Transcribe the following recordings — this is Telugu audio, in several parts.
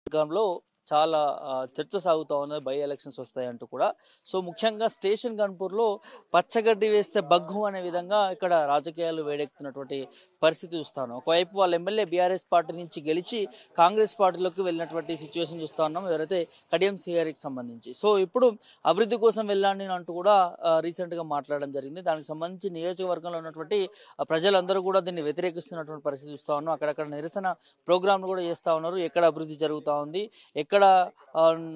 వర్గంలో చాలా చర్చ సాగుతా ఉన్నది. బై ఎలక్షన్స్ వస్తాయంటూ కూడా. సో ముఖ్యంగా స్టేషన్ గన్పూర్లో పచ్చగడ్డి వేస్తే బగ్గు అనే విధంగా ఇక్కడ రాజకీయాలు వేడెక్కుతున్నటువంటి పరిస్థితి చూస్తాను. ఒకవైపు వాళ్ళ ఎమ్మెల్యే బీఆర్ఎస్ పార్టీ నుంచి గెలిచి కాంగ్రెస్ పార్టీలోకి వెళ్ళినటువంటి సిచ్యువేషన్ చూస్తా ఉన్నాం, ఎవరైతే కడియం శ్రీహరికి సంబంధించి. సో ఇప్పుడు అభివృద్ధి కోసం వెళ్ళండి అంటూ కూడా రీసెంట్ గా మాట్లాడడం జరిగింది. దానికి సంబంధించి నియోజకవర్గంలో ఉన్నటువంటి ప్రజలందరూ కూడా దీన్ని వ్యతిరేకిస్తున్నటువంటి పరిస్థితి చూస్తా ఉన్నాం. అక్కడక్కడ నిరసన ప్రోగ్రాంలు కూడా చేస్తా ఉన్నారు. ఎక్కడ అభివృద్ధి జరుగుతా ఉంది, ఎక్కడ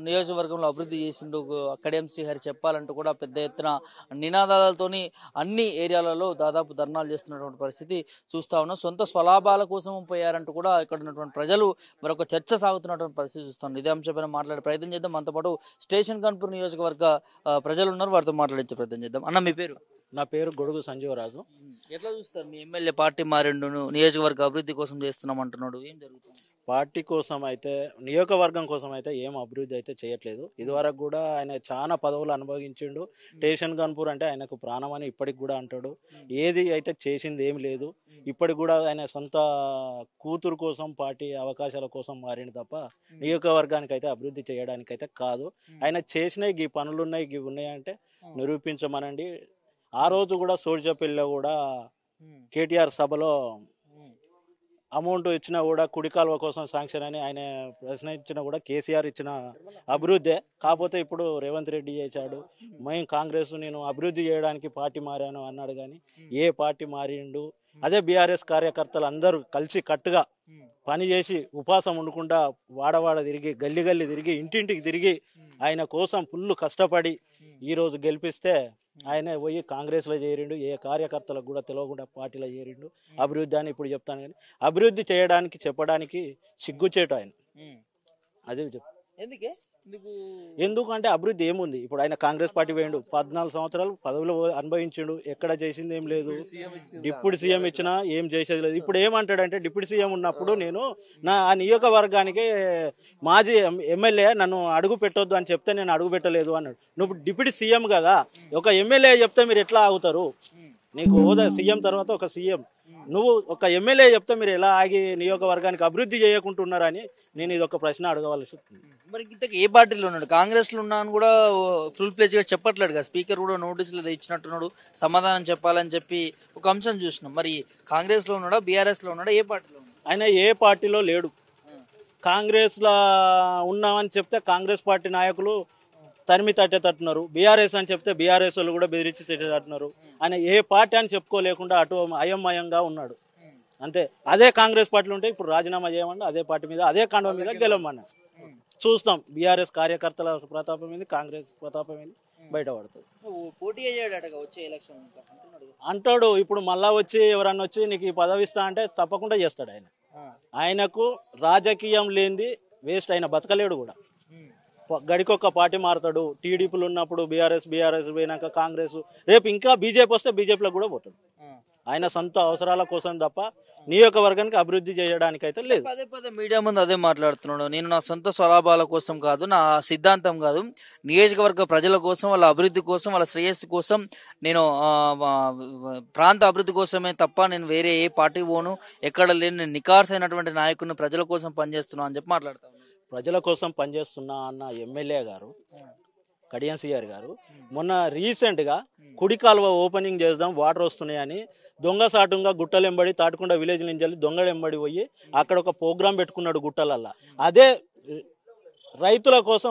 నియోజకవర్గంలో అభివృద్ధి చేసిండు కడియం శ్రీహరి చెప్పాలంటూ కూడా పెద్ద ఎత్తున నినాదాలతోని అన్ని ఏరియాలలో దాదాపు ధర్నాలు చేస్తున్నటువంటి పరిస్థితి చూస్తా ఉన్నాం. సొంత స్వలాభాల కోసం పోయారంటూ కూడా ఇక్కడ ఉన్నటువంటి ప్రజలు మరొక చర్చ సాగుతున్నటువంటి పరిస్థితి చూస్తాం. ఇదే అంశంపైన మాట్లాడే ప్రయత్నం చేద్దాం. మనతో పాటు స్టేషన్ గన్పూర్ నియోజకవర్గ ప్రజలు ఉన్నారు, వారితో మాట్లాడించే ప్రయత్నం చేద్దాం. అన్న మీ పేరు? నా పేరు గొడుగు సంజీవరాజు. ఎట్లా చూస్తారు, మీ ఎమ్మెల్యే పార్టీ మారిండు, నియోజకవర్గ అభివృద్ధి కోసం చేస్తున్నాం అంటున్నాడు, ఏం జరుగుతుంది? పార్టీ కోసం అయితే, నియోజకవర్గం కోసం అయితే ఏం అభివృద్ధి అయితే చేయట్లేదు. ఇదివరకు కూడా ఆయన చాలా పదవులు అనుభవించిండు. స్టేషన్ గన్పూర్ అంటే ఆయనకు ప్రాణం అని ఇప్పటికి కూడా అంటాడు. ఏది అయితే చేసింది ఏం లేదు. ఇప్పటికి కూడా ఆయన సొంత కూతురు కోసం పార్టీ అవకాశాల కోసం మారిండు తప్ప నియోజకవర్గానికి అయితే అభివృద్ధి చేయడానికి అయితే కాదు. ఆయన చేసినవి ఈ పనులు ఉన్నాయి, ఇవి ఉన్నాయంటే నిరూపించమనండి. ఆ రోజు కూడా సోడిజపల్లిలో కూడా కేటీఆర్ సభలో అమౌంట్ ఇచ్చినా కూడా కుడి కాలువ కోసం శాంక్షన్ అని ఆయన ప్రశ్నించినా కూడా కేసీఆర్ ఇచ్చిన అభివృద్ధే. కాకపోతే ఇప్పుడు రేవంత్ రెడ్డి చేశాడు, మేము కాంగ్రెస్ నేను అభివృద్ధి చేయడానికి పార్టీ మారాను అన్నాడు. కానీ ఏ పార్టీ మారిండు? అదే బీఆర్ఎస్ కార్యకర్తలు అందరూ కలిసి కట్టుగా పని చేసి ఉపాసం ఉండకుండా వాడవాడ తిరిగి గల్లి గల్లి తిరిగి ఇంటింటికి తిరిగి ఆయన కోసం ఫుల్ కష్టపడి ఈరోజు గెలిపిస్తే ఆయన పోయి కాంగ్రెస్లో చేరిండు. ఏ కార్యకర్తలకు కూడా తెలియకుండా పార్టీలో చేరిండు. అభివృద్ధి అని ఇప్పుడు చెప్తాను, కానీ అభివృద్ధి చేయడానికి చెప్పడానికి సిగ్గుచేటు ఆయన. అదే ఎందుకంటే అభివృద్ధి ఏముంది? ఇప్పుడు ఆయన కాంగ్రెస్ పార్టీ పోయిండు, 14 సంవత్సరాలు పదవులు అనుభవించిండు, ఎక్కడ చేసింది ఏం లేదు. డిప్యూటీ సీఎం ఇచ్చినా ఏం చేసేది లేదు. ఇప్పుడు ఏమంటాడంటే డిప్యూటీ సీఎం ఉన్నప్పుడు నేను ఆ నియోజకవర్గానికి మాజీ ఎమ్మెల్యే నన్ను అడుగు పెట్టొద్దు అని చెప్తే నేను అడుగు పెట్టలేదు అన్నాడు. నువ్వు డిప్యూటీ సీఎం కదా, ఒక ఎమ్మెల్యే చెప్తే మీరు ఎట్లా అవుతారు? నీకు హోదా సీఎం తర్వాత ఒక సీఎం, నువ్వు ఒక ఎమ్మెల్యే చెప్తే మీరు ఎలా ఆగి నియోజకవర్గానికి అభివృద్ధి చేయకుంటున్నారని నేను ఇది ఒక ప్రశ్న అడగవలసి ఉంటుంది. మరి ఇంతకు ఏ పార్టీలో ఉన్నాడు? కాంగ్రెస్ లో ఉన్నాను కూడా ఫుల్ ప్లేజ్ గా చెప్పట్లేదు కదా, స్పీకర్ కూడా నోటీసులు ఇచ్చినట్టున్నాడు, సమాధానం చెప్పాలని చెప్పి ఒక అంశం చూసినాం. మరి కాంగ్రెస్ లో ఉన్నాడా, బీఆర్ఎస్ లో ఉన్నాడా, ఏ పార్టీలో ఉన్నాడు? ఆయన ఏ పార్టీలో లేడు. కాంగ్రెస్ లో ఉన్నామని చెప్తే కాంగ్రెస్ పార్టీ నాయకులు తరిమి తట్టేటట్టున్నారు, బీఆర్ఎస్ అని చెప్తే బీఆర్ఎస్ వాళ్ళు కూడా బెదిరించి తిట్టేటట్టున్నారు. ఆయన ఏ పార్టీ అని చెప్పుకోలేకుండా అటు అయోమయంగా ఉన్నాడు అంతే. అదే కాంగ్రెస్ పార్టీలు ఉంటే ఇప్పుడు రాజీనామా చేయమన్నా అదే పార్టీ మీద అదే కాండం మీద గెలవమన్నా చూస్తాం. బీఆర్ఎస్ కార్యకర్తల ప్రతాపం మీద, కాంగ్రెస్ ప్రతాపం మీద బయటపడుతుంది. పోటీ వచ్చే ఎలక్షన్ అంటాడు. ఇప్పుడు మళ్ళా వచ్చి ఎవరన్నా వచ్చి నీకు ఈ పదవి ఇస్తా అంటే తప్పకుండా చేస్తాడు ఆయన. ఆయనకు రాజకీయం లేనిది వేస్ట్, ఆయన బతకలేడు కూడా. గడికొక్క పార్టీ మారుతాడు. టీడీపీలు ఉన్నప్పుడు బీఆర్ఎస్ పోయినాక కాంగ్రెస్, రేపు ఇంకా బీజేపీ వస్తే బీజేపీలో కూడా పోతాడు. ఆయన సొంత అవసరాల కోసం తప్ప నియోజకవర్గానికి అభివృద్ధి చేయడానికి అయితే లేదు. పదే పదే మీడియా ముందు అదే మాట్లాడుతున్నాడు. నేను నా సొంత స్వలాభాల కోసం కాదు, నా సిద్ధాంతం కాదు, నియోజకవర్గ ప్రజల కోసం, వాళ్ళ అభివృద్ధి కోసం, వాళ్ళ శ్రేయస్సు కోసం, నేను ప్రాంత అభివృద్ధి కోసమే తప్ప నేను వేరే ఏ పార్టీ పోను, ఎక్కడ లేని నేను నికార్స్ అయినటువంటి నాయకుడిని, ప్రజల కోసం పనిచేస్తున్నా అని చెప్పి మాట్లాడతా ఉన్నాను. ప్రజల కోసం పనిచేస్తున్నా అన్న ఎమ్మెల్యే గారు కడియం శ్రీహరి గారు మొన్న రీసెంట్ గా కుడి కాలువ ఓపెనింగ్ చేద్దాం వాటర్ వస్తున్నాయని దొంగసాటుగా గుట్టలెంబడి తాటికొండ విలేజ్ నుంచి దొంగలెంబడి పోయి అక్కడ ఒక ప్రోగ్రాం పెట్టుకున్నాడు గుట్టలల్లా. అదే రైతుల కోసం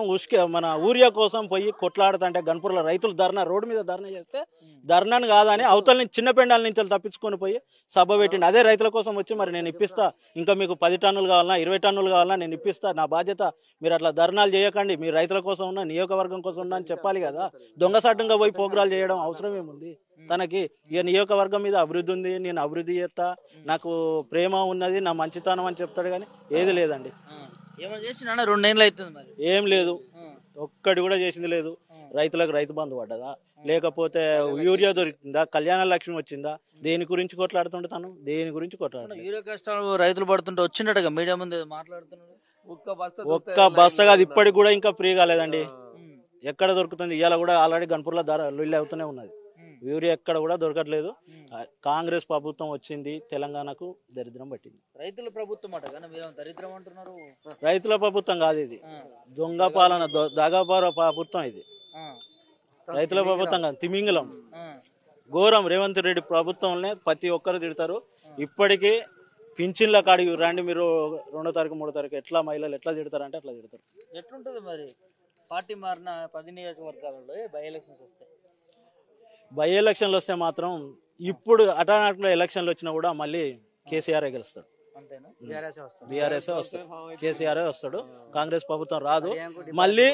మన ఊరియా కోసం పోయి కొట్లాడుతుంటే గన్పూర్లో రైతులు ధర్నా, రోడ్డు మీద ధర్నా చేస్తే ధర్నాను కాదని అవతల నుంచి చిన్న పెండాల నుంచి తప్పించుకొని పోయి సభ పెట్టిండు. అదే రైతుల కోసం వచ్చి మరి నేను ఇప్పిస్తా, ఇంకా మీకు 10 టన్నులు కావాలన్నా 20 టన్నులు కావాలన్నా నేను ఇప్పిస్తా, నా బాధ్యత, మీరు అట్లా ధర్నాలు చేయకండి, మీరు రైతుల కోసం ఉన్నా నియోజకవర్గం కోసం ఉన్నా అని చెప్పాలి కదా. దొంగసాటంగా పోయి ప్రోగ్రాలు చేయడం అవసరం ఏముంది తనకి? ఇక నియోజకవర్గం మీద అభివృద్ధి ఉంది, నేను అభివృద్ధి చేస్తా, నాకు ప్రేమ ఉన్నది, నా మంచితనం అని చెప్తాడు, కానీ ఏది లేదండి. ఏం లేదు, ఒక్కటి కూడా చేసింది లేదు. రైతులకు రైతు బంధు పడ్డదా, లేకపోతే యూరియా దొరికిందా, కళ్యాణ లక్ష్మి వచ్చిందా? దేని గురించి కొట్లాడుతుంటే తను, దేని గురించి కొట్లాడు? యూరియా కష్టాలు రైతులు పడుతుంటే వచ్చినట్టుగా మీడియా ముందు మాట్లాడుతున్నాడు. ఒక్క బస్తా కాదు, ఇప్పటికి కూడా ఇంకా ఫ్రీ కాలేదండి. ఎక్కడ దొరుకుతుంది? ఇవాళ కూడా ఆల్రెడీ గన్పూర్లో ధర లొల్లి అవుతూనే ఉన్నది. యూరియా ఎక్కడ కూడా దొరకట్లేదు. కాంగ్రెస్ ప్రభుత్వం వచ్చింది, తెలంగాణకు దరిద్రం పట్టింది. రైతుల ప్రభుత్వం అట కానీ మీరు దరిద్రం అంటున్నారు. రైతుల ప్రభుత్వం కాదు ఇది, దొంగ పాలన, దగాపార ప్రభుత్వం ఇది. రైతుల ప్రభుత్వం కాదు, తిమింగలం ఘోరం. రేవంత్ రెడ్డి ప్రభుత్వంలో ప్రతి ఒక్కరు తిడతారు. ఇప్పటికీ పింఛన్ల కాడికి రండి మీరు, 2వ తారీఖు 3వ తారీఖు ఎట్లా మహిళలు ఎట్లా తిడతారంటే అట్లా తిడతారు. ఎట్లుంటది మరి పార్టీ మారిన 10 నియోజకవర్గాలలో బై ఎలక్షన్స్ వస్తాయి? బై ఎలక్షన్లు వస్తే మాత్రం ఇప్పుడు అటానట్లో ఎలక్షన్లు వచ్చినా కూడా మళ్ళీ కేసీఆర్ గెలుస్తాడు. అంతేనా? బీఆర్ఎస్ వస్తాడు, కేసీఆర్ వస్తాడు. కాంగ్రెస్ ప్రభుత్వం రాదు. మళ్ళీ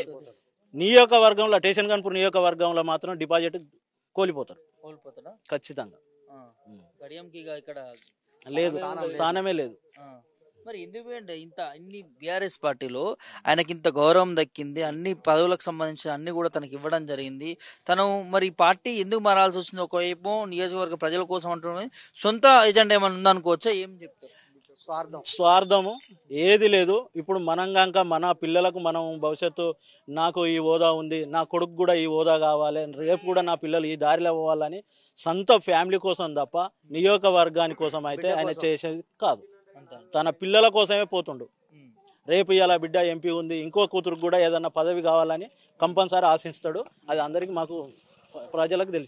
నియోజకవర్గంలో స్టేషన్ గన్పూర్ నియోజకవర్గంలో మాత్రం డిపాజిట్ కోల్పోతారు ఖచ్చితంగా. గడియంకి ఇక్కడ లేదు, స్థానమే లేదు. మరి ఎందుకు అంటే ఇన్ని బీఆర్ఎస్ పార్టీలో ఆయనకి ఇంత గౌరవం దక్కింది, అన్ని పదవులకు సంబంధించిన అన్ని కూడా తనకి ఇవ్వడం జరిగింది. తను మరి పార్టీ ఎందుకు మారాల్సి వచ్చింది? ఒకవైపు నియోజకవర్గ ప్రజల కోసం అంటున్నది, సొంత ఎజెండా ఏమైనా ఉందనుకోవచ్చా? ఏం చెప్తారు? స్వార్థము ఏది లేదు. ఇప్పుడు మనం కనుక మన పిల్లలకు మనం భవిష్యత్తు, నాకు ఈ హోదా ఉంది, నా కొడుకు కూడా ఈ హోదా కావాలి, రేపు కూడా నా పిల్లలు ఈ దారిలో పోవాలని సొంత ఫ్యామిలీ కోసం తప్ప నియోజకవర్గాని కోసం అయితే ఆయన చేసేది కాదు. తన పిల్లల కోసమే పోతుండు. రేపు ఇలా బిడ్డ ఎంపీ ఉంది, ఇంకో కూతురు కూడా ఏదన్నా పదవి కావాలని కంపల్సరీ ఆశిస్తాడు. అది అందరికి మాకు ప్రజలకు తెలిసి